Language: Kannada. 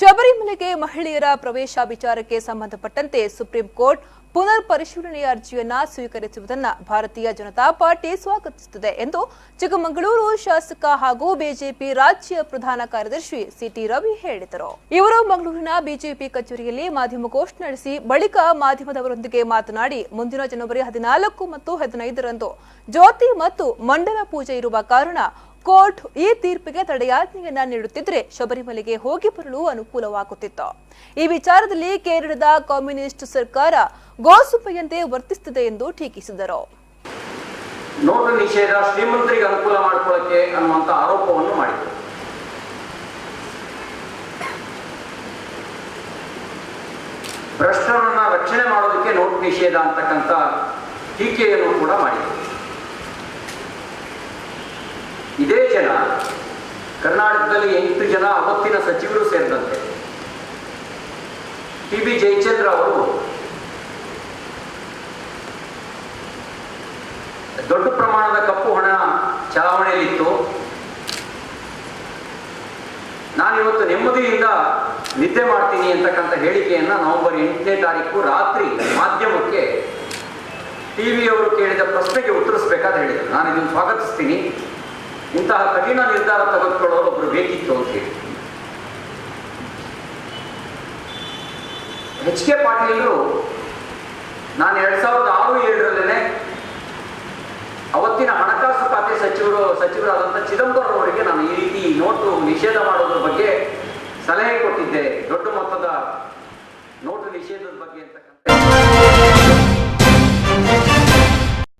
ಶಬರಿಮಲೆಗೆ ಮಹಿಳೆಯರ ಪ್ರವೇಶ ವಿಚಾರಕ್ಕೆ ಸಂಬಂಧಪಟ್ಟಂತೆ ಸುಪ್ರೀಂ ಕೋರ್ಟ್ ಪುನರ್ ಪರಿಶೀಲನೆಯ ಅರ್ಜಿಯನ್ನ ಸ್ವೀಕರಿಸುವುದನ್ನ ಭಾರತೀಯ ಜನತಾ ಪಾರ್ಟಿ ಸ್ವಾಗತಿಸುತ್ತದೆ ಎಂದು ಚಿಕ್ಕಮಗಳೂರು ಶಾಸಕ ಹಾಗೂ ಬಿಜೆಪಿ ರಾಜ್ಯ ಪ್ರಧಾನ ಕಾರ್ಯದರ್ಶಿ ಸಿಟಿ ರವಿ ಹೇಳಿದರು. ಇವರು ಮಂಗಳೂರಿನ ಬಿಜೆಪಿ ಕಚೇರಿಯಲ್ಲಿ ಮಾಧ್ಯಮಗೋಷ್ಠಿ ನಡೆಸಿ ಬಳಿಕ ಮಾಧ್ಯಮದವರೊಂದಿಗೆ ಮಾತನಾಡಿ, ಮುಂದಿನ ಜನವರಿ 14 ಮತ್ತು 15ರಂದು ಜ್ಯೋತಿ ಮತ್ತು ಮಂಡಲ ಪೂಜೆ ಇರುವ ಕಾರಣ ಕೋರ್ಟ್ ಈ ತೀರ್ಪಿಗೆ ತಡೆಯಾಜ್ಞೆಯನ್ನ ನೀಡುತ್ತಿದ್ರೆ ಶಬರಿಮಲೆಗೆ ಹೋಗಿ ಬರಲು ಅನುಕೂಲವಾಗುತ್ತಿತ್ತು. ಈ ವಿಚಾರದಲ್ಲಿ ಕೇರಳದ ಕಮ್ಯುನಿಸ್ಟ್ ಸರ್ಕಾರ ಗೋಸುಂಬೆಯಂತೆ ವರ್ತಿಸುತ್ತಿದೆ ಎಂದು ಟೀಕಿಸಿದರು. ನೋಟು ನಿಷೇಧ ಶ್ರೀಮಂತರಿಗೆ ಅನುಕೂಲ ಮಾಡಿಕೊಳ್ಳಕ್ಕೆ ಅನ್ನುವಂತ ಆರೋಪವನ್ನು ಮಾಡಿದರು. ಭ್ರಷ್ಟರನ್ನ ರಕ್ಷಣೆ ಮಾಡೋದಕ್ಕೆ ನೋಟು ನಿಷೇಧ ಅಂತಕ್ಕಂಥ ಟೀಕೆಯನ್ನು ಕೂಡ ಮಾಡಿದರು. ಇದೇ ಜನ ಕರ್ನಾಟಕದಲ್ಲಿ 8 ಜನ ಅವತ್ತಿನ ಸಚಿವರು ಸೇರಿದಂತೆ ಟಿ.ಬಿ. ಜಯಚಂದ್ರ ಅವರು ದೊಡ್ಡ ಪ್ರಮಾಣದ ಕಪ್ಪು ಹಣ ಚಲಾವಣೆಯಲ್ಲಿತ್ತು. ನಾನಿವತ್ತು ನೆಮ್ಮದಿಯಿಂದ ನಿದ್ದೆ ಮಾಡ್ತೀನಿ ಅಂತಕ್ಕಂಥ ಹೇಳಿಕೆಯನ್ನ ನವೆಂಬರ್ 8ನೇ ತಾರೀಕು ರಾತ್ರಿ ಮಾಧ್ಯಮಕ್ಕೆ ಟಿವಿ ಅವರು ಕೇಳಿದ ಪ್ರಶ್ನೆಗೆ ಉತ್ತರಿಸಬೇಕಾದ ಹೇಳಿದರು. ನಾನು ಇದನ್ನು ಸ್ವಾಗತಿಸ್ತೀನಿ, ಇಂತಹ ಕಠಿಣ ನಿರ್ಧಾರ ತೆಗೆದುಕೊಳ್ಳೋರು ಒಬ್ಬರು ಬೇಕಿತ್ತು ಅಂತ ಹೇಳಿ. ಎಚ್.ಕೆ. ಪಾಟೀಲರು ನಾನು 2006-7ರಲ್ಲೇ ಅವತ್ತಿನ ಹಣಕಾಸು ಖಾತೆ ಸಚಿವರಾದಂಥ ಚಿದಂಬರಂ ಅವರಿಗೆ ನಾನು ಈ ರೀತಿ ನೋಟು ನಿಷೇಧ ಮಾಡೋದ್ರ ಬಗ್ಗೆ ಸಲಹೆ ಕೊಟ್ಟಿದ್ದೆ. ದೊಡ್ಡ ಮೊತ್ತದ